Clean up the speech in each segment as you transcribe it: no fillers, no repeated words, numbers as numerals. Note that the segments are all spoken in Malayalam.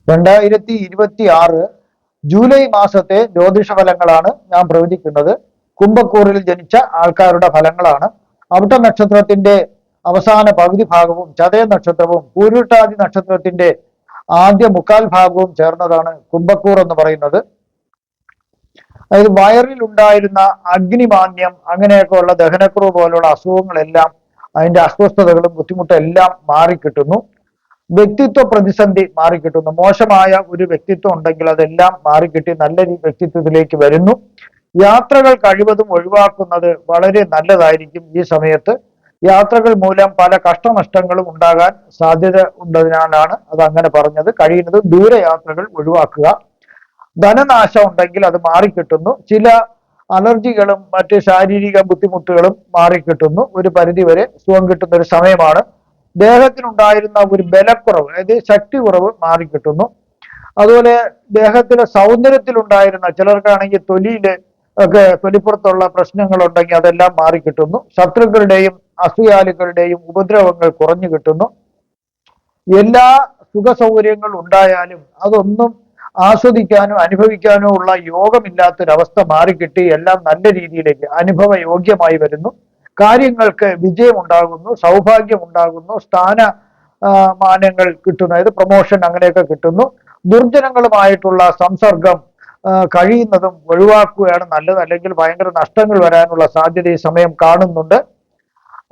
2026 ജൂലൈ മാസത്തെ ജ്യോതിഷ ഫലങ്ങളാണ് ഞാൻ പ്രവചിക്കുന്നത്. കുംഭക്കൂറിൽ ജനിച്ച ആൾക്കാരുടെ ഫലങ്ങളാണ്. അവിട്ട നക്ഷത്രത്തിന്റെ അവസാന പകുതി ഭാഗവും ചതയ നക്ഷത്രവും പൂരുട്ടാതി നക്ഷത്രത്തിന്റെ ആദ്യ മുക്കാൽ ഭാഗവും ചേർന്നതാണ് കുംഭക്കൂർ എന്ന് പറയുന്നത്. അതായത് വയറിൽ ഉണ്ടായിരുന്ന അഗ്നിമാന്യം, അങ്ങനെയൊക്കെയുള്ള ദഹനക്കുറവ് പോലുള്ള അസുഖങ്ങളെല്ലാം, അതിന്റെ അസ്വസ്ഥതകളും ബുദ്ധിമുട്ടും എല്ലാം മാറിക്കിട്ടുന്നു. വ്യക്തിത്വ പ്രതിസന്ധി മാറിക്കിട്ടുന്നു. മോശമായ ഒരു വ്യക്തിത്വം ഉണ്ടെങ്കിൽ അതെല്ലാം മാറിക്കിട്ടി നല്ല വ്യക്തിത്വത്തിലേക്ക് വരുന്നു. യാത്രകൾ കഴിവതും ഒഴിവാക്കുന്നത് വളരെ നല്ലതായിരിക്കും. ഈ സമയത്ത് യാത്രകൾ മൂലം പല കഷ്ടനഷ്ടങ്ങളും ഉണ്ടാകാൻ സാധ്യത ഉള്ളതിനാലാണ് അത് അങ്ങനെ പറഞ്ഞത്. കഴിയുന്നതും ദൂരയാത്രകൾ ഒഴിവാക്കുക. ധനനാശം ഉണ്ടെങ്കിൽ അത് മാറിക്കിട്ടുന്നു. ചില അലർജികളും മറ്റ് ശാരീരിക ബുദ്ധിമുട്ടുകളും മാറിക്കിട്ടുന്നു. ഒരു പരിധിവരെ സുഖം കിട്ടുന്ന ഒരു സമയമാണ്. ദേഹത്തിനുണ്ടായിരുന്ന ഒരു ബലക്കുറവ്, അതായത് ശക്തി കുറവ് മാറിക്കിട്ടുന്നു. അതുപോലെ ദേഹത്തിലെ സൗന്ദര്യത്തിലുണ്ടായിരുന്ന, ചിലർക്കാണെങ്കിൽ തൊലിയില് ഒക്കെ തൊലിപ്പുറത്തുള്ള പ്രശ്നങ്ങൾ ഉണ്ടെങ്കിൽ അതെല്ലാം മാറിക്കിട്ടുന്നു. ശത്രുക്കളുടെയും അസൂയാലുക്കളുടെയും ഉപദ്രവങ്ങൾ കുറഞ്ഞു കിട്ടുന്നു. എല്ലാ സുഖ സൗകര്യങ്ങൾ ഉണ്ടായാലും അതൊന്നും ആസ്വദിക്കാനോ അനുഭവിക്കാനോ ഉള്ള യോഗമില്ലാത്തൊരവസ്ഥ മാറിക്കിട്ടി എല്ലാം നല്ല രീതിയിലേക്ക് അനുഭവ യോഗ്യമായി വരുന്നു. കാര്യങ്ങൾക്ക് വിജയം ഉണ്ടാകുന്നു, സൗഭാഗ്യം ഉണ്ടാകുന്നു, മാനങ്ങൾ കിട്ടുന്നു, അതായത് പ്രൊമോഷൻ അങ്ങനെയൊക്കെ കിട്ടുന്നു. ദുർജനങ്ങളുമായിട്ടുള്ള സംസർഗം കഴിയുന്നതും ഒഴിവാക്കുകയാണ് നല്ലത്. അല്ലെങ്കിൽ ഭയങ്കര നഷ്ടങ്ങൾ വരാനുള്ള സാധ്യത ഈ സമയം കാണുന്നുണ്ട്.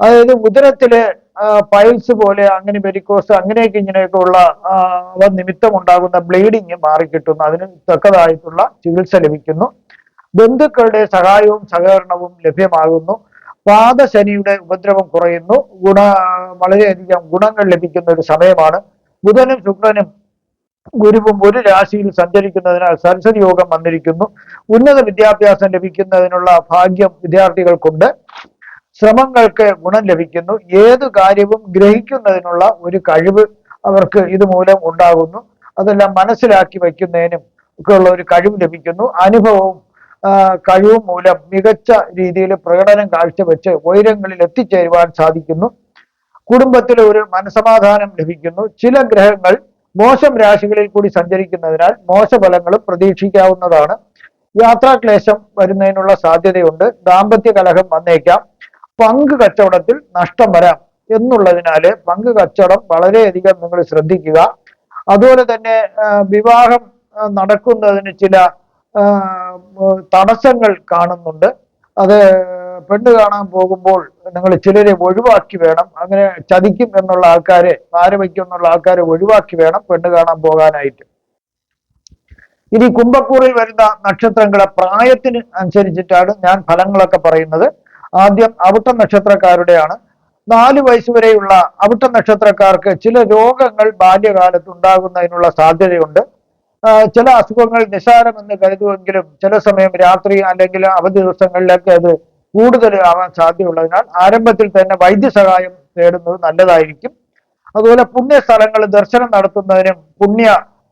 അതായത് ഉദരത്തിലെ പൈൽസ് പോലെ, അങ്ങനെ വെരിക്കോസ് അങ്ങനെയൊക്കെ ഇങ്ങനെയൊക്കെ ഉള്ള നിമിത്തം ഉണ്ടാകുന്ന ബ്ലീഡിങ് മാറിക്കിട്ടുന്നു. അതിന് തക്കതായിട്ടുള്ള ചികിത്സ ലഭിക്കുന്നു. ബന്ധുക്കളുടെ സഹായവും സഹകരണവും ലഭ്യമാകുന്നു. പാദശനിയുടെ ഉപദ്രവം കുറയുന്നു. വളരെയധികം ഗുണങ്ങൾ ലഭിക്കുന്ന ഒരു സമയമാണ്. ബുധനും ശുക്രനും ഗുരുവും ഒരു രാശിയിൽ സഞ്ചരിക്കുന്നതിനാൽ സരസ്വതി യോഗം വന്നിരിക്കുന്നു. ഉന്നത വിദ്യാഭ്യാസം ലഭിക്കുന്നതിനുള്ള ഭാഗ്യം വിദ്യാർത്ഥികൾക്കുണ്ട്. ശ്രമങ്ങൾക്ക് ഗുണം ലഭിക്കുന്നു. ഏതു കാര്യവും ഗ്രഹിക്കുന്നതിനുള്ള ഒരു കഴിവ് അവർക്ക് ഇതുമൂലം ഉണ്ടാകുന്നു. അതെല്ലാം മനസ്സിലാക്കി വയ്ക്കുന്നതിനും ഒക്കെ ഉള്ള ഒരു കഴിവ് ലഭിക്കുന്നു. അനുഭവവും കഴിവും മൂലം മികച്ച രീതിയിൽ പ്രകടനം കാഴ്ചവെച്ച് ഉയരങ്ങളിൽ എത്തിച്ചേരുവാൻ സാധിക്കുന്നു. കുടുംബത്തിൽ ഒരു മനസമാധാനം ലഭിക്കുന്നു. ചില ഗ്രഹങ്ങൾ മോശം രാശികളിൽ കൂടി സഞ്ചരിക്കുന്നതിനാൽ മോശഫലങ്ങളും പ്രതീക്ഷിക്കാവുന്നതാണ്. യാത്രാക്ലേശം വരുന്നതിനുള്ള സാധ്യതയുണ്ട്. ദാമ്പത്യ കലഹം വന്നേക്കാം. പങ്ക് കച്ചവടത്തിൽ നഷ്ടം വരാം എന്നുള്ളതിനാല് പങ്ക് കച്ചവടം വളരെയധികം നിങ്ങൾ ശ്രദ്ധിക്കുക. അതുപോലെ തന്നെ വിവാഹം നടക്കുന്നതിന് ചില തടസ്സങ്ങൾ കാണുന്നുണ്ട്. അത് പെണ്ണ് കാണാൻ പോകുമ്പോൾ നിങ്ങൾ ചിലരെ ഒഴിവാക്കി വേണം. അങ്ങനെ ചതിക്കും എന്നുള്ള ആൾക്കാരെ, പാരവയ്ക്കും എന്നുള്ള ആൾക്കാരെ ഒഴിവാക്കി വേണം പെണ്ണ് കാണാൻ പോകാനായിട്ട്. ഇനി കുംഭക്കൂറിൽ വരുന്ന നക്ഷത്രങ്ങളെ പ്രായത്തിന് അനുസരിച്ചിട്ടാണ് ഞാൻ ഫലങ്ങളൊക്കെ പറയുന്നത്. ആദ്യം അവിട്ട നക്ഷത്രക്കാരുടെയാണ്. 4 വയസ്സ് വരെയുള്ള അവിട്ട നക്ഷത്രക്കാർക്ക് ചില രോഗങ്ങൾ ബാല്യകാലത്ത് ഉണ്ടാകുന്നതിനുള്ള സാധ്യതയുണ്ട്. ചില അസുഖങ്ങൾ നിസ്സാരമെന്ന് കരുതുമെങ്കിലും ചില സമയം രാത്രി അല്ലെങ്കിൽ അവധി ദിവസങ്ങളിലൊക്കെ അത് കൂടുതൽ ആവാൻ സാധ്യതയുള്ളതിനാൽ ആരംഭത്തിൽ തന്നെ വൈദ്യസഹായം തേടുന്നത് നല്ലതായിരിക്കും. അതുപോലെ പുണ്യ സ്ഥലങ്ങൾ ദർശനം നടത്തുന്നതിനും പുണ്യ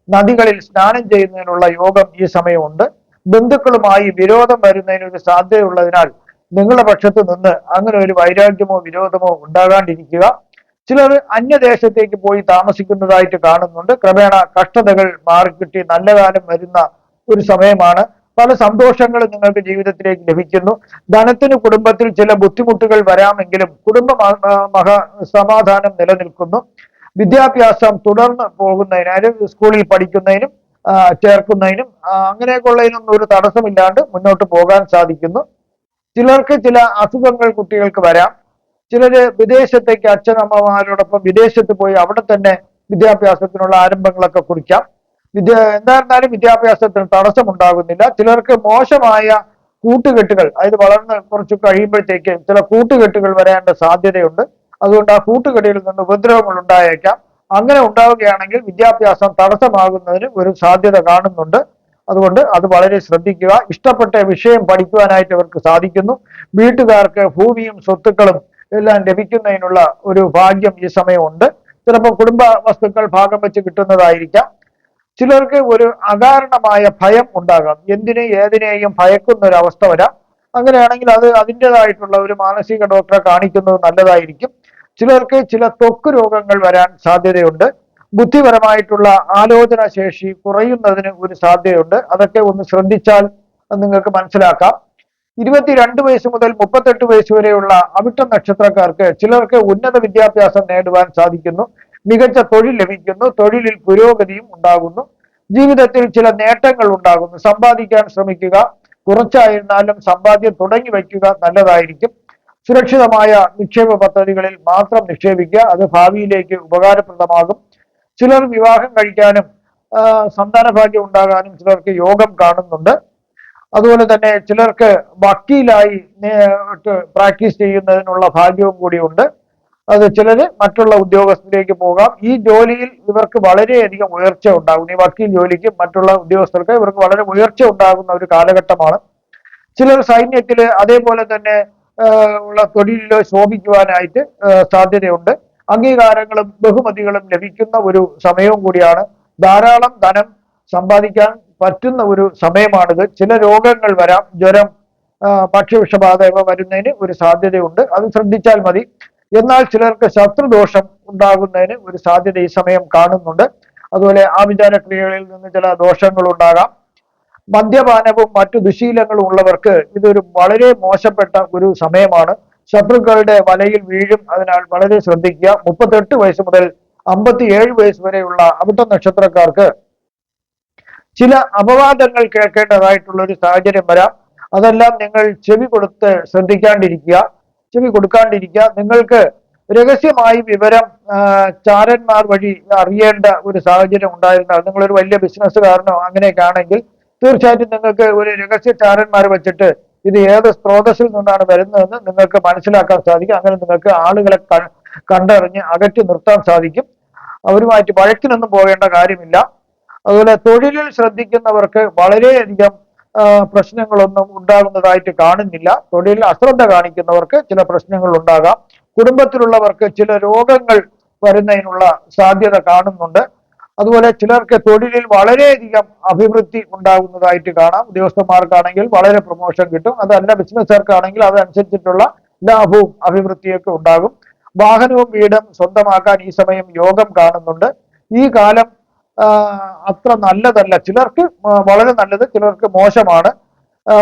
നദികളിൽ സ്നാനം ചെയ്യുന്നതിനുള്ള യോഗം ഈ സമയമുണ്ട്. ബന്ധുക്കളുമായി വിരോധം വരുന്നതിനൊരു സാധ്യതയുള്ളതിനാൽ നിങ്ങളുടെ പക്ഷത്ത് നിന്ന് അങ്ങനെ ഒരു വൈരാഗ്യമോ വിരോധമോ ഉണ്ടാകാണ്ടിരിക്കുക. ചിലർ അന്യദേശത്തേക്ക് പോയി താമസിക്കുന്നതായിട്ട് കാണുന്നുണ്ട്. ക്രമേണ കഷ്ടതകൾ മാറിക്കിട്ടി നല്ല കാലം വരുന്ന ഒരു സമയമാണ്. പല സന്തോഷങ്ങളും നിങ്ങൾക്ക് ജീവിതത്തിലേക്ക് ലഭിക്കുന്നു. ധനത്തിന് കുടുംബത്തിൽ ചില ബുദ്ധിമുട്ടുകൾ വരാമെങ്കിലും കുടുംബ സമാധാനം നിലനിൽക്കുന്നു. വിദ്യാഭ്യാസം തുടർന്ന് പോകുന്നതിനാലും സ്കൂളിൽ പഠിക്കുന്നതിനും ചേർക്കുന്നതിനും അങ്ങനെയൊക്കെ ഉള്ളതിനൊന്നും ഒരു തടസ്സമില്ലാണ്ട് മുന്നോട്ട് പോകാൻ സാധിക്കുന്നു. ചിലർക്ക് ചില അസുഖങ്ങൾ കുട്ടികൾക്ക് വരാം. ചിലര് വിദേശത്തേക്ക് അച്ഛനമ്മമാരോടൊപ്പം വിദേശത്ത് പോയി അവിടെ തന്നെ വിദ്യാഭ്യാസത്തിനുള്ള ആരംഭങ്ങളൊക്കെ കുറിക്കാം. എന്തായിരുന്നാലും വിദ്യാഭ്യാസത്തിന് തടസ്സമുണ്ടാകുന്നില്ല. ചിലർക്ക് മോശമായ കൂട്ടുകെട്ടുകൾ, അതായത് വളർന്ന് കുറച്ച് കഴിയുമ്പോഴത്തേക്ക് ചില കൂട്ടുകെട്ടുകൾ വരേണ്ട സാധ്യതയുണ്ട്. അതുകൊണ്ട് ആ കൂട്ടുകെട്ടുകളിൽ നിന്ന് ഉപദ്രവങ്ങൾ ഉണ്ടായേക്കാം. അങ്ങനെ ഉണ്ടാവുകയാണെങ്കിൽ വിദ്യാഭ്യാസം തടസ്സമാകുന്നതിന് ഒരു സാധ്യത കാണുന്നുണ്ട്. അതുകൊണ്ട് അത് വളരെ ശ്രദ്ധിക്കുക. ഇഷ്ടപ്പെട്ട വിഷയം പഠിക്കുവാനായിട്ട് അവർക്ക് സാധിക്കുന്നു. വീട്ടുകാർക്ക് ഭൂമിയും സ്വത്തുക്കളും എല്ലാം ലഭിക്കുന്നതിനുള്ള ഒരു ഭാഗ്യം ഈ സമയമുണ്ട്. ചിലപ്പോൾ കുടുംബ വസ്തുക്കൾ ഭാഗം വെച്ച് കിട്ടുന്നതായിരിക്കാം. ചിലർക്ക് ഒരു അകാരണമായ ഭയം ഉണ്ടാകാം. ഏതിനെയും ഭയക്കുന്ന ഒരു അവസ്ഥ വരാം. അങ്ങനെയാണെങ്കിൽ അത് അതിൻ്റെതായിട്ടുള്ള ഒരു മാനസിക ഡോക്ടറെ കാണിക്കുന്നത് നല്ലതായിരിക്കും. ചിലർക്ക് ചില ത്വക്ക് രോഗങ്ങൾ വരാൻ സാധ്യതയുണ്ട്. ബുദ്ധിപരമായിട്ടുള്ള ആലോചന ശേഷി കുറയുന്നതിന് ഒരു സാധ്യതയുണ്ട്. അതൊക്കെ ഒന്ന് ശ്രദ്ധിച്ചാൽ നിങ്ങൾക്ക് മനസ്സിലാക്കാം. 22 വയസ്സ് മുതൽ 38 വയസ്സ് വരെയുള്ള അവിട്ട നക്ഷത്രക്കാർക്ക് ചിലർക്ക് ഉന്നത വിദ്യാഭ്യാസം നേടുവാൻ സാധിക്കുന്നു, മികച്ച തൊഴിൽ ലഭിക്കുന്നു, തൊഴിലിൽ പുരോഗതിയും ഉണ്ടാകുന്നു, ജീവിതത്തിൽ ചില നേട്ടങ്ങൾ ഉണ്ടാകുന്നു. സമ്പാദിക്കാൻ ശ്രമിക്കുക, കുറച്ചായിരുന്നാലും സമ്പാദ്യം തുടങ്ങി വയ്ക്കുക നല്ലതായിരിക്കും. സുരക്ഷിതമായ നിക്ഷേപ പദ്ധതികളിൽ മാത്രം നിക്ഷേപിക്കുക, അത് ഭാവിയിലേക്ക് ഉപകാരപ്രദമാകും. ചിലർ വിവാഹം കഴിക്കാനും സന്താന ഭാഗ്യം ഉണ്ടാകാനും ചിലർക്ക് യോഗം കാണുന്നുണ്ട്. അതുപോലെ തന്നെ ചിലർക്ക് വക്കീലായി പ്രാക്ടീസ് ചെയ്യുന്നതിനുള്ള ഭാഗ്യവും കൂടിയുണ്ട്. അത് ചിലര് മറ്റുള്ള ഉദ്യോഗസ്ഥരിലേക്ക് പോകാം. ഈ ജോലിയിൽ ഇവർക്ക് വളരെയധികം ഉയർച്ച ഉണ്ടാകും. ഈ വക്കീൽ ജോലിക്ക് മറ്റുള്ള ഉദ്യോഗസ്ഥർക്ക് ഇവർക്ക് വളരെ ഉയർച്ച ഉണ്ടാകുന്ന ഒരു കാലഘട്ടമാണ്. ചിലർ സൈന്യത്തില് അതേപോലെ തന്നെ ഉള്ള തൊഴിലിലോ ശോഭിക്കുവാനായിട്ട് സാധ്യതയുണ്ട്. അംഗീകാരങ്ങളും ബഹുമതികളും ലഭിക്കുന്ന ഒരു സമയവും കൂടിയാണ്. ധാരാളം ധനം സമ്പാദിക്കാൻ പറ്റുന്ന ഒരു സമയമാണിത്. ചില രോഗങ്ങൾ വരാം, ജ്വരം, ഭക്ഷ്യവിഷബാധ ഇവ വരുന്നതിന് ഒരു സാധ്യതയുണ്ട്. അത് ശ്രദ്ധിച്ചാൽ മതി. എന്നാൽ ചിലർക്ക് ശത്രുദോഷം ഉണ്ടാകുന്നതിന് ഒരു സാധ്യത ഈ സമയം കാണുന്നുണ്ട്. അതുപോലെ ആഭിചാര ക്രിയകളിൽ നിന്ന് ചില ദോഷങ്ങൾ ഉണ്ടാകാം. മദ്യപാനവും മറ്റു ദുശീലങ്ങളും ഉള്ളവർക്ക് ഇതൊരു വളരെ മോശപ്പെട്ട ഒരു സമയമാണ്. ശത്രുക്കളുടെ വലയിൽ വീഴും. അതിനാൽ വളരെ ശ്രദ്ധിക്കുക. 38 വയസ്സ് മുതൽ 57 വയസ്സ് വരെയുള്ള അവിട്ട നക്ഷത്രക്കാർക്ക് ചില അപവാദങ്ങൾ കേൾക്കേണ്ടതായിട്ടുള്ള ഒരു സാഹചര്യം വരാം. അതെല്ലാം നിങ്ങൾ ചെവി കൊടുക്കാണ്ടിരിക്കുക. നിങ്ങൾക്ക് രഹസ്യമായി വിവരം ചാരന്മാർ വഴി അറിയേണ്ട ഒരു സാഹചര്യം ഉണ്ടായിരുന്നാൽ, നിങ്ങളൊരു വലിയ ബിസിനസ്സുകാരനോ അങ്ങനെയൊക്കെ ആണെങ്കിൽ തീർച്ചയായിട്ടും നിങ്ങൾക്ക് ഒരു രഹസ്യ ചാരന്മാർ വെച്ചിട്ട് ഇത് ഏത് സ്രോതസ്സിൽ നിന്നാണ് വരുന്നതെന്ന് നിങ്ങൾക്ക് മനസ്സിലാക്കാൻ സാധിക്കും. അങ്ങനെ നിങ്ങൾക്ക് ആളുകളെ കണ്ടറിഞ്ഞ് അകറ്റി നിർത്താൻ സാധിക്കും. അവരുമായിട്ട് വഴക്കിനൊന്നും പോകേണ്ട കാര്യമില്ല. അതുപോലെ തൊഴിലിൽ ശ്രദ്ധിക്കുന്നവർക്ക് വളരെയധികം പ്രശ്നങ്ങളൊന്നും ഉണ്ടാകുന്നതായിട്ട് കാണുന്നില്ല. തൊഴിലിൽ അശ്രദ്ധ കാണിക്കുന്നവർക്ക് ചില പ്രശ്നങ്ങൾ ഉണ്ടാകാം. കുടുംബത്തിലുള്ളവർക്ക് ചില രോഗങ്ങൾ വരുന്നതിനുള്ള സാധ്യത കാണുന്നുണ്ട്. അതുപോലെ ചിലർക്ക് തൊഴിലിൽ വളരെയധികം അഭിവൃദ്ധി ഉണ്ടാകുന്നതായിട്ട് കാണാം. ഉദ്യോഗസ്ഥന്മാർക്കാണെങ്കിൽ വളരെ പ്രൊമോഷൻ കിട്ടും. അതല്ല ബിസിനസ്സുകാർക്കാണെങ്കിൽ അതനുസരിച്ചിട്ടുള്ള ലാഭവും അഭിവൃദ്ധിയൊക്കെ ഉണ്ടാകും. വാഹനവും വീടും സ്വന്തമാക്കാൻ ഈ സമയം യോഗം കാണുന്നുണ്ട്. ഈ കാലം അത്ര നല്ലതല്ല. ചിലർക്ക് വളരെ നല്ലത്, ചിലർക്ക് മോശമാണ്.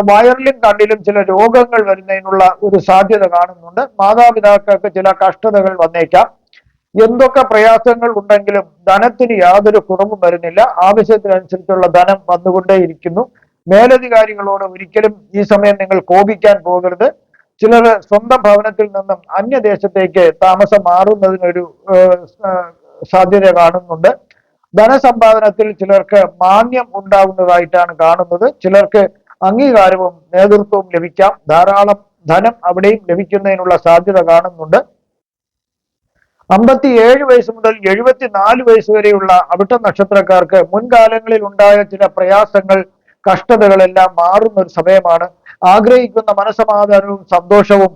വയറിലും കണ്ണിലും ചില രോഗങ്ങൾ വരുന്നതിനുള്ള ഒരു സാധ്യത കാണുന്നുണ്ട്. മാതാപിതാക്കൾക്ക് ചില കഷ്ടതകൾ വന്നേക്കാം. എന്തൊക്കെ പ്രയാസങ്ങൾ ഉണ്ടെങ്കിലും ധനത്തിന് യാതൊരു കുറവും വരുന്നില്ല. ആവശ്യത്തിനനുസരിച്ചുള്ള ധനം വന്നുകൊണ്ടേയിരിക്കുന്നു. മേലധികാരികളോട് ഒരിക്കലും ഈ സമയം നിങ്ങൾ കോപിക്കാൻ പോകരുത്. ചിലർ സ്വന്തം ഭവനത്തിൽ നിന്നും അന്യദേശത്തേക്ക് താമസം മാറുന്നതിനൊരു സാധ്യത കാണുന്നുണ്ട്. ധനസമ്പാദനത്തിൽ ചിലർക്ക് മാന്യം ഉണ്ടാകുന്നതായിട്ടാണ് കാണുന്നത്. ചിലർക്ക് അംഗീകാരവും നേതൃത്വവും ലഭിക്കാം. ധാരാളം ധനം അവിടെയും ലഭിക്കുന്നതിനുള്ള സാധ്യത കാണുന്നുണ്ട്. 57 വയസ്സ് മുതൽ 74 വയസ്സ് വരെയുള്ള അവിട്ട നക്ഷത്രക്കാർക്ക് മുൻകാലങ്ങളിൽ ഉണ്ടായ ചില പ്രയാസങ്ങൾ, കഷ്ടതകളെല്ലാം മാറുന്ന ഒരു സമയമാണ്. ആഗ്രഹിക്കുന്ന മനസമാധാനവും സന്തോഷവും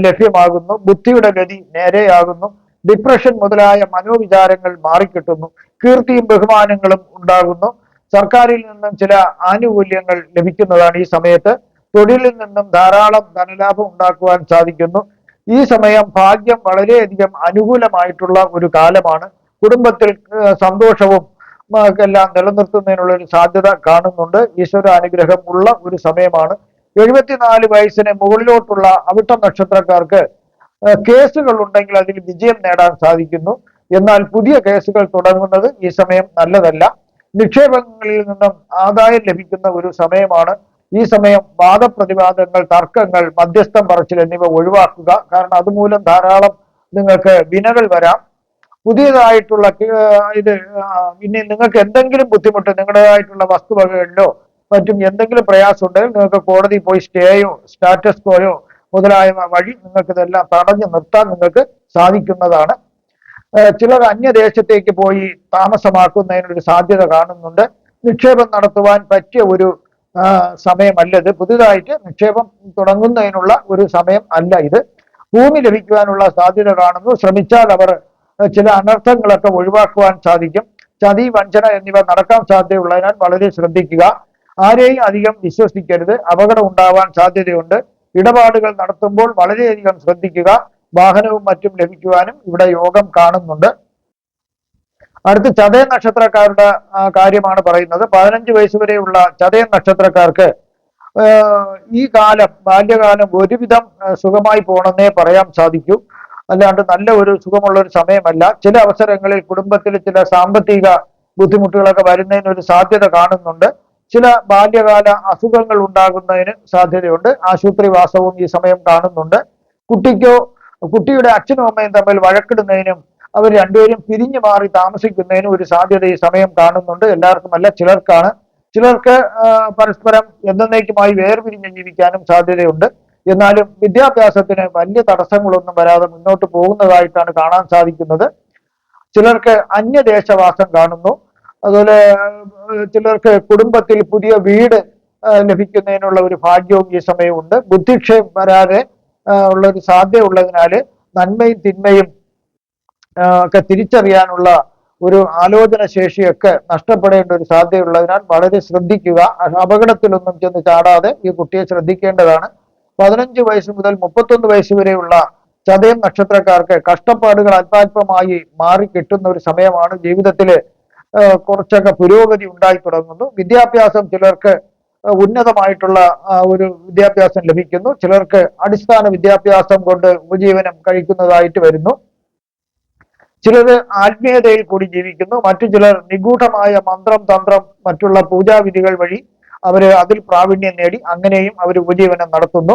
ലഭ്യമാകുന്നു. ബുദ്ധിയുടെ ഗതി നേരെയാകുന്നു. ഡിപ്രഷൻ മുതലായ മനോവിചാരങ്ങൾ മാറിക്കിട്ടുന്നു. കീർത്തിയും ബഹുമാനങ്ങളും ഉണ്ടാകുന്നു. സർക്കാരിൽ നിന്നും ചില ആനുകൂല്യങ്ങൾ ലഭിക്കുന്നതാണ് ഈ സമയത്ത്. തൊഴിലിൽ നിന്നും ധാരാളം ധനലാഭം ഉണ്ടാക്കുവാൻ സാധിക്കുന്നു. ഈ സമയം ഭാഗ്യം വളരെയധികം അനുകൂലമായിട്ടുള്ള ഒരു കാലമാണ്. കുടുംബത്തിൽ സന്തോഷവും എല്ലാം നിലനിർത്തുന്നതിനുള്ള ഒരു സാധ്യത കാണുന്നുണ്ട്. ഈശ്വര അനുഗ്രഹം ഉള്ള ഒരു സമയമാണ്. 74 വയസ്സിന് മുകളിലോട്ടുള്ള അവിട്ട നക്ഷത്രക്കാർക്ക് കേസുകൾ ഉണ്ടെങ്കിൽ അതിൽ വിജയം നേടാൻ സാധിക്കുന്നു. എന്നാൽ പുതിയ കേസുകൾ തുടങ്ങുന്നത് ഈ സമയം നല്ലതല്ല. നിക്ഷേപങ്ങളിൽ നിന്നും ആദായം ലഭിക്കുന്ന ഒരു സമയമാണ്. ഈ സമയം വാദപ്രതിവാദങ്ങൾ, തർക്കങ്ങൾ, മധ്യസ്ഥം പറച്ചിൽ എന്നിവ ഒഴിവാക്കുക. കാരണം അതുമൂലം ധാരാളം നിങ്ങൾക്ക് വിനകൾ വരാം. പുതിയതായിട്ടുള്ള ഇനി നിങ്ങൾക്ക് എന്തെങ്കിലും ബുദ്ധിമുട്ട്, നിങ്ങളുടേതായിട്ടുള്ള വസ്തുവകകളിലോ മറ്റും എന്തെങ്കിലും പ്രയാസം ഉണ്ടെങ്കിൽ നിങ്ങൾക്ക് കോടതി പോയി സ്റ്റേയോ സ്റ്റാറ്റസ് കോയോ മുതലായവ വഴി നിങ്ങൾക്ക് ഇതെല്ലാം തടഞ്ഞു നിർത്താൻ നിങ്ങൾക്ക് സാധിക്കുന്നതാണ്. ചിലർ അന്യദേശത്തേക്ക് പോയി താമസമാക്കുന്നതിനൊരു സാധ്യത കാണുന്നുണ്ട്. നിക്ഷേപം നടത്തുവാൻ പറ്റിയ ഒരു സമയമല്ലത്. പുതുതായിട്ട് നിക്ഷേപം തുടങ്ങുന്നതിനുള്ള ഒരു സമയം അല്ല ഇത്. ഭൂമി ലഭിക്കുവാനുള്ള സാധ്യത കാണുന്നു. ശ്രമിച്ചാൽ അവർ ചില അനർത്ഥങ്ങളൊക്കെ ഒഴിവാക്കുവാൻ സാധിക്കും. ചതി, വഞ്ചന എന്നിവ നടക്കാൻ സാധ്യതയുള്ളതിനാൽ വളരെ ശ്രദ്ധിക്കുക. ആരെയും അധികം വിശ്വസിക്കരുത്. അപകടം ഉണ്ടാവാൻ സാധ്യതയുണ്ട്. ഇടപാടുകൾ നടത്തുമ്പോൾ വളരെയധികം ശ്രദ്ധിക്കുക. വാഹനവും മറ്റും ലഭിക്കുവാനും ഇവിടെ യോഗം കാണുന്നുണ്ട്. അടുത്ത ചതയ നക്ഷത്രക്കാരുടെ കാര്യമാണ് പറയുന്നത്. 15 വയസ്സ് വരെയുള്ള ചതയ നക്ഷത്രക്കാർക്ക് ഈ കാലം, ബാല്യകാലം ഒരുവിധം സുഖമായി പോണെന്നേ പറയാൻ സാധിക്കൂ. അല്ലാണ്ട് നല്ല ഒരു സുഖമുള്ള ഒരു സമയമല്ല. ചില അവസരങ്ങളിൽ കുടുംബത്തിൽ ചില സാമ്പത്തിക ബുദ്ധിമുട്ടുകളൊക്കെ വരുന്നതിന് ഒരു സാധ്യത കാണുന്നുണ്ട്. ചില ബാല്യകാല അസുഖങ്ങൾ ഉണ്ടാകുന്നതിന് സാധ്യതയുണ്ട്. ആശുപത്രിവാസവും ഈ സമയം കാണുന്നുണ്ട്. കുട്ടിയുടെ അച്ഛനും അമ്മയും തമ്മിൽ വഴക്കിടുന്നതിനും അവർ രണ്ടുപേരും പിരിഞ്ഞു മാറി താമസിക്കുന്നതിനും ഒരു സാധ്യത ഈ സമയം കാണുന്നുണ്ട്. എല്ലാവർക്കുമല്ല, ചിലർക്കാണ്. ചിലർക്ക് പരസ്പരം എന്നേക്കുമായി വേർപിരിഞ്ഞ് ജീവിക്കാനും സാധ്യതയുണ്ട്. എന്നാലും വിദ്യാഭ്യാസത്തിന് വലിയ തടസ്സങ്ങളൊന്നും വരാതെ മുന്നോട്ട് പോകുന്നതായിട്ടാണ് കാണാൻ സാധിക്കുന്നത്. ചിലർക്ക് അന്യദേശവാസം കാണുന്നു. അതുപോലെ ചിലർക്ക് കുടുംബത്തിൽ പുതിയ വീട് ലഭിക്കുന്നതിനുള്ള ഒരു ഭാഗ്യവും ഈ സമയമുണ്ട്. ബുദ്ധിക്ഷയം വരാതെ ഉള്ള ഒരു സാധ്യത ഉള്ളതിനാല് നന്മയും തിന്മയും ഒക്കെ തിരിച്ചറിയാനുള്ള ഒരു ആലോചന ശേഷിയൊക്കെ നഷ്ടപ്പെടേണ്ട ഒരു സാധ്യതയുള്ളതിനാൽ വളരെ ശ്രദ്ധിക്കുക. അപകടത്തിലൊന്നും ചെന്ന് ചാടാതെ ഈ കുട്ടിയെ ശ്രദ്ധിക്കേണ്ടതാണ്. 15 വയസ്സ് മുതൽ 31 വയസ്സ് വരെയുള്ള ചതയം നക്ഷത്രക്കാർക്ക് കഷ്ടപ്പാടുകൾ അല്പാൽപമായി മാറി കിട്ടുന്ന ഒരു സമയമാണ്. ജീവിതത്തില് കുറച്ചൊക്കെ പുരോഗതി ഉണ്ടായി തുടങ്ങുന്നു. വിദ്യാഭ്യാസം ചിലർക്ക് ഉന്നതമായിട്ടുള്ള ഒരു വിദ്യാഭ്യാസം ലഭിക്കുന്നു. ചിലർക്ക് അടിസ്ഥാന വിദ്യാഭ്യാസം കൊണ്ട് ഉപജീവനം കഴിക്കുന്നതായിട്ട് വരുന്നു. ചിലർ ആത്മീയതയിൽ കൂടി ജീവിക്കുന്നു. മറ്റു ചിലർ നിഗൂഢമായ മന്ത്രം, തന്ത്രം, മറ്റുള്ള പൂജാവിധികൾ വഴി അതിൽ പ്രാവീണ്യം നേടി അങ്ങനെയും അവർ ഉപജീവനം നടത്തുന്നു.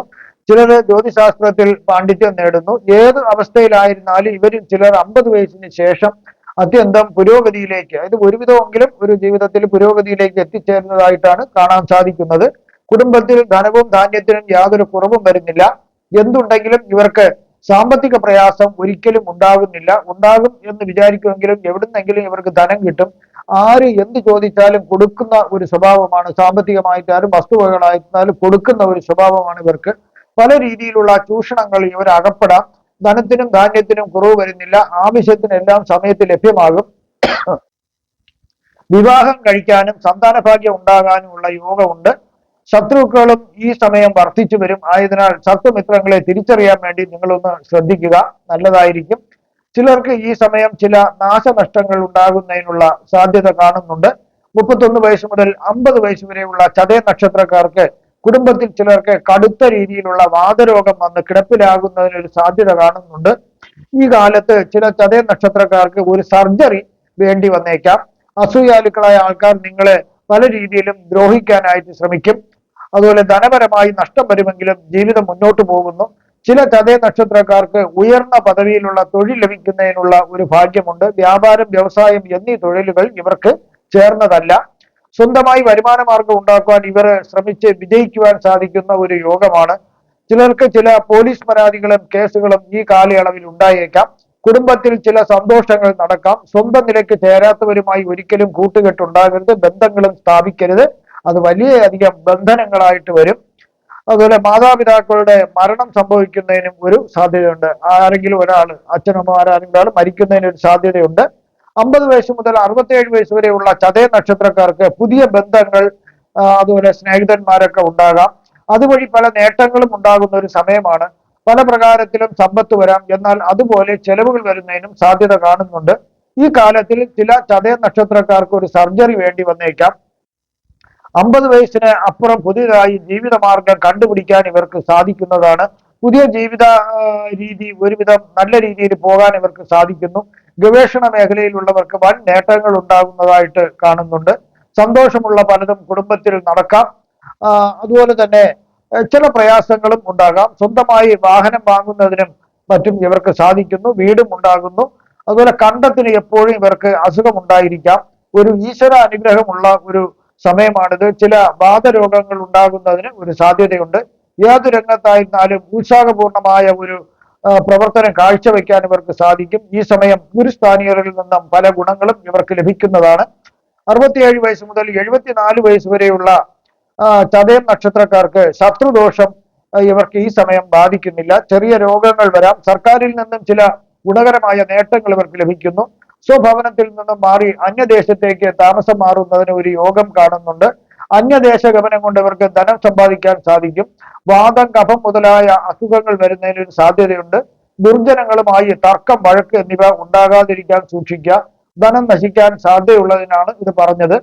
ചിലർ ജ്യോതിശാസ്ത്രത്തിൽ പാണ്ഡിത്യം നേടുന്നു. ഏത് അവസ്ഥയിലായിരുന്നാലും ഇവരും ചിലർ 50 വയസ്സിന് ശേഷം അത്യന്തം പുരോഗതിയിലേക്ക്, അതായത് ഒരുവിധമെങ്കിലും ഒരു ജീവിതത്തിൽ പുരോഗതിയിലേക്ക് എത്തിച്ചേരുന്നതായിട്ടാണ് കാണാൻ സാധിക്കുന്നത്. കുടുംബത്തിൽ ധനവും ധാന്യത്തിനും യാതൊരു കുറവും വരുന്നില്ല. എന്തുണ്ടെങ്കിലും ഇവർക്ക് സാമ്പത്തിക പ്രയാസം ഒരിക്കലും ഉണ്ടാകുന്നില്ല. ഉണ്ടാകും എന്ന് വിചാരിക്കുമെങ്കിലും എവിടുന്നെങ്കിലും ഇവർക്ക് ധനം കിട്ടും. ആര് എന്ത് ചോദിച്ചാലും കൊടുക്കുന്ന ഒരു സ്വഭാവമാണ്. സാമ്പത്തികമായിട്ടാലും വസ്തുവകളായിരുന്നാലും കൊടുക്കുന്ന ഒരു സ്വഭാവമാണ് ഇവർക്ക്. പല രീതിയിലുള്ള ചൂഷണങ്ങൾ ഇവർ അകപ്പെടാം. ധനത്തിനും ധാന്യത്തിനും കുറവ് വരുന്നില്ല. ആവശ്യത്തിനെല്ലാം സമയത്ത് ലഭ്യമാകും. വിവാഹം കഴിക്കാനും സന്താന ഭാഗ്യം ഉണ്ടാകാനുമുള്ള യോഗമുണ്ട്. ശത്രുക്കളും ഈ സമയം വർദ്ധിച്ചു വരും. ആയതിനാൽ ശത്രുമിത്രങ്ങളെ തിരിച്ചറിയാൻ വേണ്ടി നിങ്ങളൊന്ന് ശ്രദ്ധിക്കുക, നല്ലതായിരിക്കും. ചിലർക്ക് ഈ സമയം ചില നാശനഷ്ടങ്ങൾ ഉണ്ടാകുന്നതിനുള്ള സാധ്യത കാണുന്നുണ്ട്. 31 വയസ്സ് മുതൽ 50 വയസ്സ് വരെയുള്ള ചതയ നക്ഷത്രക്കാർക്ക് കുടുംബത്തിൽ ചിലർക്ക് കടുത്ത രീതിയിലുള്ള വാതരോഗം വന്ന് കിടപ്പിലാകുന്നതിനൊരു സാധ്യത കാണുന്നുണ്ട്. ഈ കാലത്ത് ചില ചതയ നക്ഷത്രക്കാർക്ക് ഒരു സർജറി വേണ്ടി വന്നേക്കാം. അസൂയാലുക്കളായ ആൾക്കാർ നിങ്ങളെ പല രീതിയിലും ദ്രോഹിക്കാനായിട്ട് ശ്രമിക്കും. അതുപോലെ ധനപരമായി നഷ്ടം വരുമെങ്കിലും ജീവിതം മുന്നോട്ട് പോകുന്നു. ചില ചതയ നക്ഷത്രക്കാർക്ക് ഉയർന്ന പദവിയിലുള്ള തൊഴിൽ ലഭിക്കുന്നതിനുള്ള ഒരു ഭാഗ്യമുണ്ട്. വ്യാപാരം, വ്യവസായം എന്നീ തൊഴിലുകൾ ഇവർക്ക് ചേർന്നതല്ല. സ്വന്തമായി വരുമാന മാർഗം ഉണ്ടാക്കുവാൻ ഇവർ ശ്രമിച്ച് വിജയിക്കുവാൻ സാധിക്കുന്ന ഒരു യോഗമാണ്. ചിലർക്ക് ചില പോലീസ് പരാതികളും കേസുകളും ഈ കാലയളവിൽ ഉണ്ടായേക്കാം. കുടുംബത്തിൽ ചില സന്തോഷങ്ങൾ നടക്കാം. സ്വന്തം നിലയ്ക്ക് ചേരാത്തവരുമായി ഒരിക്കലും കൂട്ടുകെട്ടുണ്ടാകരുത്. ബന്ധങ്ങളും സ്ഥാപിക്കരുത്. അത് വലിയധികം ബന്ധനങ്ങളായിട്ട് വരും. അതുപോലെ മാതാപിതാക്കളുടെ മരണം സംഭവിക്കുന്നതിനും ഒരു സാധ്യതയുണ്ട്. ആരെങ്കിലും ഒരാൾ, അച്ഛനമ്മമാരെങ്കിലും ഒരാൾ മരിക്കുന്നതിന് ഒരു സാധ്യതയുണ്ട്. 50 വയസ്സ് മുതൽ 67 വയസ്സ് വരെയുള്ള ചതയ നക്ഷത്രക്കാർക്ക് പുതിയ ബന്ധങ്ങൾ, അതുപോലെ സ്നേഹിതന്മാരൊക്കെ ഉണ്ടാകാം. അതുവഴി പല നേട്ടങ്ങളും ഉണ്ടാകുന്ന ഒരു സമയമാണ്. പല പ്രകാരത്തിലും സമ്പത്ത് വരാം. എന്നാൽ അതുപോലെ ചെലവുകൾ വരുന്നതിനും സാധ്യത കാണുന്നുണ്ട്. ഈ കാലത്തിൽ ചില ചതയ നക്ഷത്രക്കാർക്ക് ഒരു സർജറി വേണ്ടി വന്നേക്കാം. 50 വയസ്സിന് അപ്പുറം പുതിയതായി ജീവിതമാർഗം കണ്ടുപിടിക്കാൻ ഇവർക്ക് സാധിക്കുന്നതാണ്. പുതിയ ജീവിത രീതി ഒരുവിധം നല്ല രീതിയിൽ പോകാൻ ഇവർക്ക് സാധിക്കുന്നു. ഗവേഷണ മേഖലയിലുള്ളവർക്ക് വൻ നേട്ടങ്ങൾ ഉണ്ടാകുന്നതായിട്ട് കാണുന്നുണ്ട്. സന്തോഷമുള്ള പലതും കുടുംബത്തിൽ നടക്കാം. അതുപോലെ തന്നെ ചില പ്രയാസങ്ങളും ഉണ്ടാകാം. സ്വന്തമായി വാഹനം വാങ്ങുന്നതിനും മറ്റും ഇവർക്ക് സാധിക്കുന്നു. വീടും ഉണ്ടാകുന്നു. അതുപോലെ കണ്ടത്തിന് എപ്പോഴും ഇവർക്ക് അസുഖം ഉണ്ടായിരിക്കാം. ഒരു ഈശ്വര അനുഗ്രഹമുള്ള ഒരു സമയമാണിത്. ചില വാതരോഗങ്ങൾ ഉണ്ടാകുന്നതിന് ഒരു സാധ്യതയുണ്ട്. ഏതു രംഗത്തായിരുന്നാലും ഉത്സാഹപൂർണമായ ഒരു പ്രവർത്തനം കാഴ്ചവെക്കാൻ ഇവർക്ക് സാധിക്കും. ഈ സമയം ഗുരുസ്ഥാനീയരിൽ നിന്നും പല ഗുണങ്ങളും ഇവർക്ക് ലഭിക്കുന്നതാണ്. 67 വയസ്സ് മുതൽ 74 വയസ്സ് വരെയുള്ള ചതയം നക്ഷത്രക്കാർക്ക് ശത്രുദോഷം ഇവർക്ക് ഈ സമയം ബാധിക്കുന്നില്ല. ചെറിയ രോഗങ്ങൾ വരാം. സർക്കാരിൽ നിന്നും ചില ഗുണകരമായ നേട്ടങ്ങൾ ഇവർക്ക് ലഭിക്കുന്നു. സ്വഭവനത്തിൽ നിന്നും മാറി അന്യദേശത്തേക്ക് താമസം മാറുന്നതിന് ഒരു യോഗം കാണുന്നുണ്ട്. അന്യദേശ ഗമനം കൊണ്ട് ഇവർക്ക് ധനം സമ്പാദിക്കാൻ സാധിക്കും. വാദം, കഫം മുതലായ അസുഖങ്ങൾ വരുന്നതിന് ഒരു സാധ്യതയുണ്ട്. ദുർജനങ്ങളുമായി തർക്കം, വഴക്ക് എന്നിവ ഉണ്ടാകാതിരിക്കാൻ സൂക്ഷിക്കുക. ധനം നശിക്കാൻ സാധ്യതയുള്ളതിനാണ് ഇത് പറഞ്ഞത്.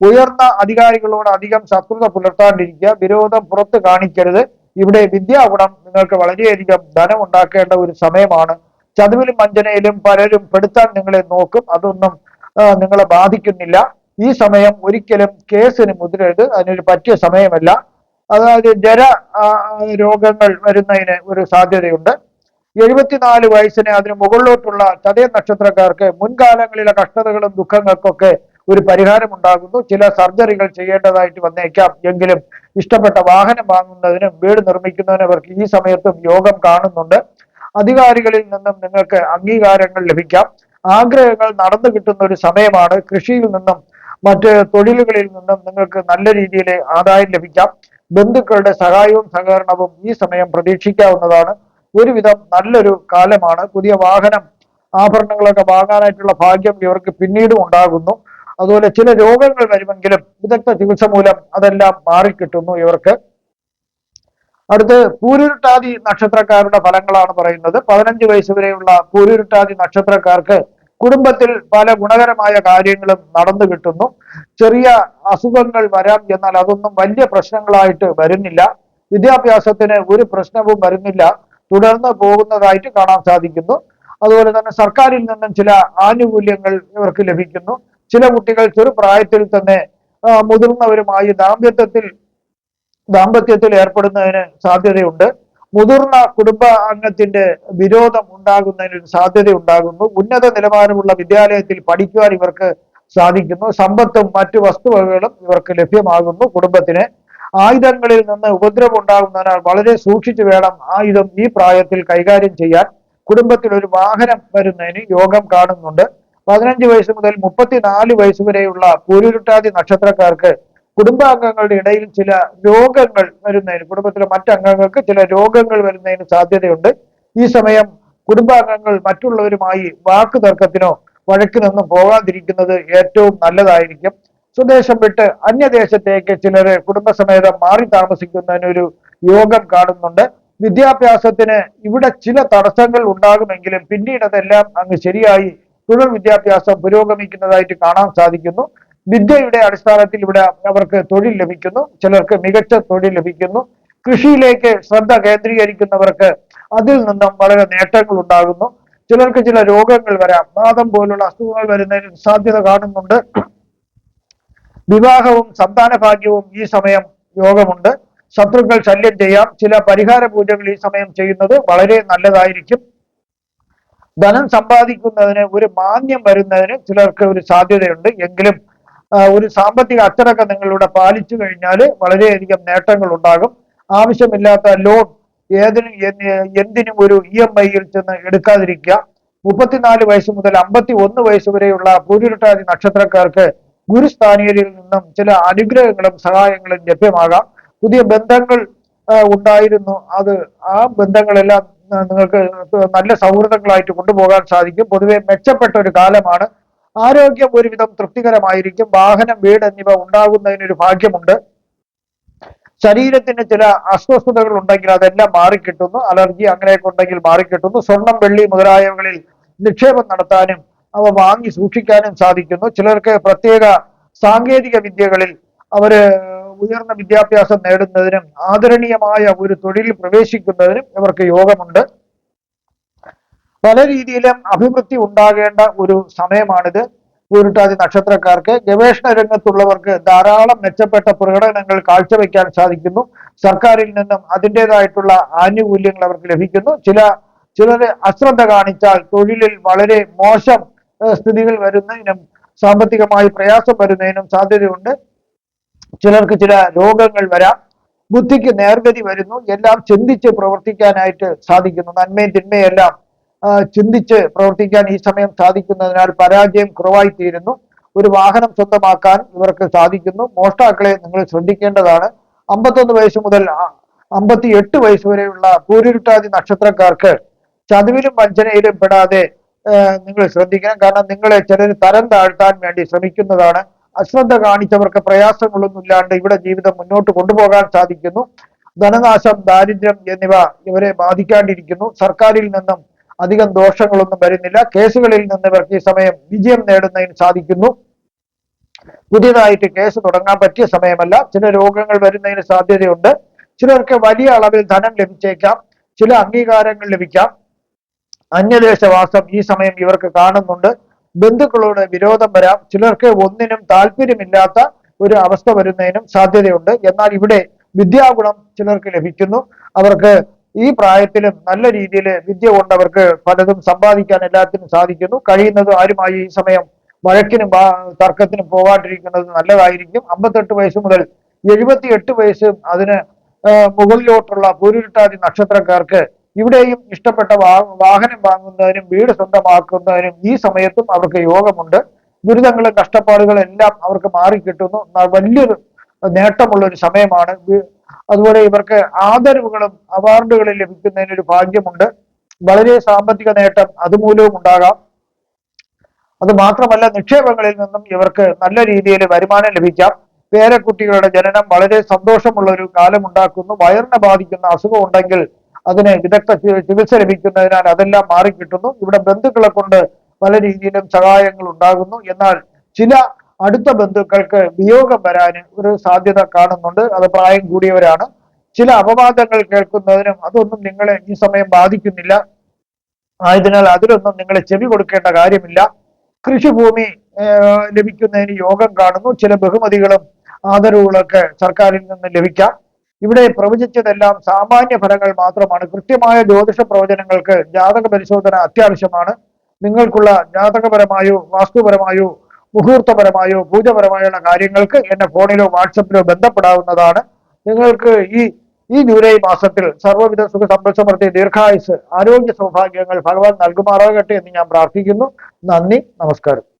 ഉയർന്ന അധികാരികളോട് അധികം ശത്രുത പുലർത്താണ്ടിരിക്കുക, വിരോധം പുറത്ത് കാണിക്കരുത്. ഇവിടെ വിദ്യാഗുണം നിങ്ങൾക്ക് വളരെയധികം ധനം ഉണ്ടാക്കേണ്ട ഒരു സമയമാണ്. ചതുവിലും വഞ്ചനയിലും പലരും പെടുത്താൻ നിങ്ങളെ നോക്കും, അതൊന്നും നിങ്ങളെ ബാധിക്കുന്നില്ല. ഈ സമയം ഒരിക്കലും കേസിന് മുതിരരുത്, അതിനൊരു പറ്റിയ സമയമല്ല. അതായത് രോഗങ്ങൾ വരുന്നതിന് ഒരു സാധ്യതയുണ്ട്. 74 വയസ്സിന് അതിന് മുകളിലോട്ടുള്ള ചതയ നക്ഷത്രക്കാർക്ക് മുൻകാലങ്ങളിലെ കഷ്ടതകളും ദുഃഖങ്ങൾക്കൊക്കെ ഒരു പരിഹാരം ഉണ്ടാകുന്നു. ചില സർജറികൾ ചെയ്യേണ്ടതായിട്ട് വന്നേക്കാം. എങ്കിലും ഇഷ്ടപ്പെട്ട വാഹനം വാങ്ങുന്നതിനും വീട് നിർമ്മിക്കുന്നതിനും അവർക്ക് ഈ സമയത്തും യോഗം കാണുന്നുണ്ട്. അധികാരികളിൽ നിന്നും നിങ്ങൾക്ക് അംഗീകാരങ്ങൾ ലഭിക്കാം. ആഗ്രഹങ്ങൾ നടന്നു കിട്ടുന്ന ഒരു സമയമാണ്. കൃഷിയിൽ നിന്നും മറ്റ് തൊഴിലുകളിൽ നിന്നും നിങ്ങൾക്ക് നല്ല രീതിയിൽ ആദായം ലഭിക്കാം. ബന്ധുക്കളുടെ സഹായവും സഹകരണവും ഈ സമയം പ്രതീക്ഷിക്കാവുന്നതാണ്. ഒരുവിധം നല്ലൊരു കാലമാണ്. പുതിയ വാഹനം, ആഭരണങ്ങളൊക്കെ വാങ്ങാനായിട്ടുള്ള ഭാഗ്യം ഇവർക്ക് പിന്നീടും ഉണ്ടാകുന്നു. അതുപോലെ ചില രോഗങ്ങൾ വരുമെങ്കിലും വിദഗ്ധ ചികിത്സ മൂലം അതെല്ലാം മാറിക്കിട്ടുന്നു ഇവർക്ക്. അടുത്ത് പൂരുരുട്ടാതി നക്ഷത്രക്കാരുടെ ഫലങ്ങളാണ് പറയുന്നത്. 15 വയസ്സ് വരെയുള്ള പൂരുരുട്ടാതി നക്ഷത്രക്കാർക്ക് കുടുംബത്തിൽ പല ഗുണകരമായ കാര്യങ്ങളും നടന്നു കിട്ടുന്നു. ചെറിയ അസുഖങ്ങൾ വരാം, എന്നാൽ അതൊന്നും വലിയ പ്രശ്നങ്ങളായിട്ട് വരുന്നില്ല. വിദ്യാഭ്യാസത്തിന് ഒരു പ്രശ്നവും വരുന്നില്ല, തുടർന്ന് പോകുന്നതായിട്ട് കാണാൻ സാധിക്കുന്നു. അതുപോലെ തന്നെ സർക്കാരിൽ നിന്നും ചില ആനുകൂല്യങ്ങൾ ഇവർക്ക് ലഭിക്കുന്നു. ചില കുട്ടികൾ ചെറുപ്രായത്തിൽ തന്നെ മുതിർന്നവരുമായി ദാമ്പത്യത്തിൽ ഏർപ്പെടുന്നതിന് സാധ്യതയുണ്ട്. മുതിർന്ന കുടുംബ അംഗത്തിന്റെ വിരോധം ഉണ്ടാകുന്നതിന് സാധ്യത ഉണ്ടാകുന്നു. ഉന്നത നിലവാരമുള്ള വിദ്യാലയത്തിൽ പഠിക്കുവാൻ ഇവർക്ക് സാധിക്കുന്നു. സമ്പത്തും മറ്റു വസ്തുവകകളും ഇവർക്ക് ലഭ്യമാകുന്നു. കുടുംബത്തിന് ആയുധങ്ങളിൽ നിന്ന് ഉപദ്രവം ഉണ്ടാകുന്നതിനാൽ വളരെ സൂക്ഷിച്ചു വേണം ആയുധം ഈ പ്രായത്തിൽ കൈകാര്യം ചെയ്യാൻ. കുടുംബത്തിൽ ഒരു വാഹനം വരുന്നതിന് യോഗം കാണുന്നുണ്ട്. 15 വയസ്സ് മുതൽ 34 വയസ്സ് വരെയുള്ള പൂരുരുട്ടാതി നക്ഷത്രക്കാർക്ക് കുടുംബാംഗങ്ങളുടെ ഇടയിൽ ചില രോഗങ്ങൾ വരുന്നതിന്, കുടുംബത്തിലെ മറ്റംഗങ്ങൾക്ക് ചില രോഗങ്ങൾ വരുന്നതിന് സാധ്യതയുണ്ട്. ഈ സമയം കുടുംബാംഗങ്ങൾ മറ്റുള്ളവരുമായി വാക്ക് തർക്കത്തിനോ വഴക്കിനൊന്നും പോകാതിരിക്കുന്നത് ഏറ്റവും നല്ലതായിരിക്കും. സ്വദേശം വിട്ട് അന്യദേശത്തേക്ക് ചിലര് കുടുംബസമേതം മാറി താമസിക്കുന്നതിനൊരു യോഗം കാണുന്നുണ്ട്. വിദ്യാഭ്യാസത്തിന് ഇവിടെ ചില തടസ്സങ്ങൾ ഉണ്ടാകുമെങ്കിലും പിന്നീട് അതെല്ലാം അങ്ങ് ശരിയായി തുടർ വിദ്യാഭ്യാസം പുരോഗമിക്കുന്നതായിട്ട് കാണാൻ സാധിക്കുന്നു. വിദ്യയുടെ അടിസ്ഥാനത്തിൽ ഇവിടെ അവർക്ക് തൊഴിൽ ലഭിക്കുന്നു. ചിലർക്ക് മികച്ച തൊഴിൽ ലഭിക്കുന്നു. കൃഷിയിലേക്ക് ശ്രദ്ധ കേന്ദ്രീകരിക്കുന്നവർക്ക് അതിൽ നിന്നും വളരെ നേട്ടങ്ങൾ ഉണ്ടാകുന്നു. ചിലർക്ക് ചില രോഗങ്ങൾ വരാം, വാദം പോലുള്ള അസുഖങ്ങൾ വരുന്നതിന് സാധ്യത കാണുന്നുണ്ട്. വിവാഹവും സന്താന ഭാഗ്യവും ഈ സമയം യോഗമുണ്ട്. ശത്രുക്കൾ ശല്യം ചെയ്യാം. ചില പരിഹാര പൂജകൾ ഈ സമയം ചെയ്യുന്നത് വളരെ നല്ലതായിരിക്കും. ധനം സമ്പാദിക്കുന്നതിന് ഒരു മാന്യം വരുന്നതിന് ചിലർക്ക് ഒരു സാധ്യതയുണ്ട്. എങ്കിലും ഒരു സാമ്പത്തിക അച്ചടക്കം നിങ്ങളിവിടെ പാലിച്ചു കഴിഞ്ഞാൽ വളരെയധികം നേട്ടങ്ങൾ ഉണ്ടാകും. ആവശ്യമില്ലാത്ത ലോൺ എന്തിനും ഒരു EMI-യിൽ ചെന്ന് എടുക്കാതിരിക്കുക. 34 വയസ്സ് മുതൽ 51 വയസ്സ് വരെയുള്ള പൂരുരുട്ടാതി നക്ഷത്രക്കാർക്ക് ഗുരുസ്ഥാനീയരിൽ നിന്നും ചില അനുഗ്രഹങ്ങളും സഹായങ്ങളും ലഭ്യമാകാം. പുതിയ ബന്ധങ്ങൾ ഉണ്ടായിരുന്നു, ആ ബന്ധങ്ങളെല്ലാം നിങ്ങൾക്ക് നല്ല സൗഹൃദങ്ങളായിട്ട് കൊണ്ടുപോകാൻ സാധിക്കും. പൊതുവെ മെച്ചപ്പെട്ട ഒരു കാലമാണ്. ആരോഗ്യം ഒരുവിധം തൃപ്തികരമായിരിക്കും. വാഹനം, വീട് എന്നിവ ഉണ്ടാകുന്നതിനൊരു ഭാഗ്യമുണ്ട്. ശരീരത്തിന് ചില അസ്വസ്ഥതകൾ ഉണ്ടെങ്കിൽ അതെല്ലാം മാറിക്കിട്ടുന്നു. അലർജി അങ്ങനെയൊക്കെ ഉണ്ടെങ്കിൽ മാറിക്കിട്ടുന്നു. സ്വർണം, വെള്ളി മുതലായവകളിൽ നിക്ഷേപം നടത്താനും അവ വാങ്ങി സൂക്ഷിക്കാനും സാധിക്കുന്നു. ചിലർക്ക് പ്രത്യേക സാങ്കേതിക വിദ്യകളിൽ അവര് ഉയർന്ന വിദ്യാഭ്യാസം നേടുന്നതിനും ആദരണീയമായ ഒരു തൊഴിലിൽ പ്രവേശിക്കുന്നതിനും ഇവർക്ക് യോഗമുണ്ട്. പല രീതിയിലും അഭിവൃദ്ധി ഉണ്ടാകേണ്ട ഒരു സമയമാണിത് പൂരുരുട്ടാതി നക്ഷത്രക്കാർക്ക്. ഗവേഷണ രംഗത്തുള്ളവർക്ക് ധാരാളം മെച്ചപ്പെട്ട പ്രകടനങ്ങൾ കാഴ്ചവെക്കാൻ സാധിക്കുന്നു. സർക്കാരിൽ നിന്നും അതിൻ്റെതായിട്ടുള്ള ആനുകൂല്യങ്ങൾ അവർക്ക് ലഭിക്കുന്നു. ചിലർ അശ്രദ്ധ കാണിച്ചാൽ തൊഴിലിൽ വളരെ മോശം സ്ഥിതികൾ വരുന്നതിനും സാമ്പത്തികമായി പ്രയാസം വരുന്നതിനും സാധ്യതയുണ്ട്. ചിലർക്ക് ചില രോഗങ്ങൾ വരാം. ബുദ്ധിക്ക് നേർഗതി വരുന്നു. എല്ലാം ചിന്തിച്ച് പ്രവർത്തിക്കാനായിട്ട് സാധിക്കുന്നു. നന്മയും തിന്മയെല്ലാം ചിന്തിച്ച് പ്രവർത്തിക്കാൻ ഈ സമയം സാധിക്കുന്നതിനാൽ പരാജയം കുറവായി തീരുന്നു. ഒരു വാഹനം സ്വന്തമാക്കാൻ ഇവർക്ക് സാധിക്കുന്നു. മോഷ്ടാക്കളെ നിങ്ങൾ ശ്രദ്ധിക്കേണ്ടതാണ്. 51 വയസ്സ് മുതൽ 58 വയസ്സ് വരെയുള്ള പൂരുരുട്ടാതി നക്ഷത്രക്കാർക്ക് ചതിവിലും വഞ്ചനയിലും പെടാതെ നിങ്ങൾ ശ്രദ്ധിക്കണം. കാരണം നിങ്ങളെ ചിലർ തരം താഴ്ത്താൻ വേണ്ടി ശ്രമിക്കുന്നതാണ്. അശ്രദ്ധ കാണിച്ചവർക്ക് പ്രയാസങ്ങളൊന്നുമില്ലാണ്ട് ഇവിടെ ജീവിതം മുന്നോട്ട് കൊണ്ടുപോകാൻ സാധിക്കുന്നു. ധനനാശം, ദാരിദ്ര്യം എന്നിവ ഇവരെ ബാധിക്കാണ്ടിരിക്കുന്നു. സർക്കാരിൽ നിന്നും അധികം ദോഷങ്ങളൊന്നും വരുന്നില്ല. കേസുകളിൽ നിന്ന് ഇവർക്ക് ഈ സമയം വിജയം നേടുന്നതിന് സാധിക്കുന്നു. പുതിയതായിട്ട് കേസ് തുടങ്ങാൻ പറ്റിയ സമയമല്ല. ചില രോഗങ്ങൾ വരുന്നതിന് സാധ്യതയുണ്ട്. ചിലർക്ക് വലിയ അളവിൽ ധനം ലഭിച്ചേക്കാം, ചില അംഗീകാരങ്ങൾ ലഭിക്കാം. അന്യദേശവാസം ഈ സമയം ഇവർക്ക് കാണുന്നുണ്ട്. ബന്ധുക്കളോട് വിരോധം വരാം. ചിലർക്ക് ഒന്നിനും താല്പര്യമില്ലാത്ത ഒരു അവസ്ഥ വരുന്നതിനും സാധ്യതയുണ്ട്. എന്നാൽ ഇവിടെ വിദ്യാഗുണം ചിലർക്ക് ലഭിക്കുന്നു. അവർക്ക് ഈ പ്രായത്തിലും നല്ല രീതിയിൽ വിദ്യ കൊണ്ട് അവർക്ക് പലതും സമ്പാദിക്കാൻ എല്ലാത്തിനും സാധിക്കുന്നു. കഴിയുന്നത് ആരുമായി ഈ സമയം വഴക്കിനും തർക്കത്തിനും പോകാണ്ടിരിക്കുന്നത് നല്ലതായിരിക്കും. 58 വയസ്സ് മുതൽ 78 വയസ്സും അതിന് മുകളിലോട്ടുള്ള പൂരുരുട്ടാതി നക്ഷത്രക്കാർക്ക് ഇവിടെയും ഇഷ്ടപ്പെട്ട വാഹനം വാങ്ങുന്നതിനും വീട് സ്വന്തമാക്കുന്നതിനും ഈ സമയത്തും അവർക്ക് യോഗമുണ്ട്. ദുരിതങ്ങളും കഷ്ടപ്പാടുകളും എല്ലാം അവർക്ക് മാറിക്കിട്ടുന്നു. വലിയൊരു നേട്ടമുള്ള ഒരു സമയമാണ്. അതുപോലെ ഇവർക്ക് ആദരവുകളും അവാർഡുകളും ലഭിക്കുന്നതിനൊരു ഭാഗ്യമുണ്ട്. വളരെ സാമ്പത്തിക നേട്ടം അതുമൂലവും ഉണ്ടാകാം. അത് മാത്രമല്ല, നിക്ഷേപങ്ങളിൽ നിന്നും ഇവർക്ക് നല്ല രീതിയിൽ വരുമാനം ലഭിക്കാം. പേരക്കുട്ടികളുടെ ജനനം വളരെ സന്തോഷമുള്ള ഒരു കാലം ഉണ്ടാക്കുന്നു. വയറിനെ ബാധിക്കുന്ന അസുഖം ഉണ്ടെങ്കിൽ അതിന് വിദഗ്ധ ചികിത്സ ലഭിക്കുന്നതിനാൽ അതെല്ലാം മാറിക്കിട്ടുന്നു. ഇവിടെ ബന്ധുക്കളെ കൊണ്ട് പല രീതിയിലും സഹായങ്ങൾ ഉണ്ടാകുന്നു. എന്നാൽ ചില അടുത്ത ബന്ധുക്കൾക്ക് വിയോഗം വരാൻ ഒരു സാധ്യത കാണുന്നുണ്ട്. അത് പ്രായം കൂടിയവരാണ്. ചില അപവാദങ്ങൾ കേൾക്കുന്നതിനും അതൊന്നും നിങ്ങളെ ഈ സമയം ബാധിക്കുന്നില്ല. ആയതിനാൽ അതിലൊന്നും നിങ്ങൾ ചെവി കൊടുക്കേണ്ട കാര്യമില്ല. കൃഷിഭൂമി ലഭിക്കുന്നതിന് യോഗം കാണുന്നു. ചില ബഹുമതികളും ആദരവുകളൊക്കെ സർക്കാരിൽ നിന്ന് ലഭിക്കാം. ഇവിടെ പ്രവചിച്ചതെല്ലാം സാമാന്യ ഫലങ്ങൾ മാത്രമാണ്. കൃത്യമായ ജ്യോതിഷ പ്രവചനങ്ങൾക്ക് ജാതക പരിശോധന അത്യാവശ്യമാണ്. നിങ്ങൾക്കുള്ള ജാതകപരമായോ വാസ്തുപരമായോ മുഹൂർത്തപരമായോ പൂജപരമായുള്ള കാര്യങ്ങൾക്ക് എന്നെ ഫോണിലോ വാട്സപ്പിലോ ബന്ധപ്പെടാവുന്നതാണ്. നിങ്ങൾക്ക് ഈ ജൂലൈ മാസത്തിൽ സർവ്വവിധ സുഖ സമ്പൽ സമൃദ്ധി ദീർഘായുസ് ആരോഗ്യ സൗഭാഗ്യങ്ങൾ ഭഗവാൻ നൽകുമാറാകട്ടെ എന്ന് ഞാൻ പ്രാർത്ഥിക്കുന്നു. നന്ദി, നമസ്കാരം.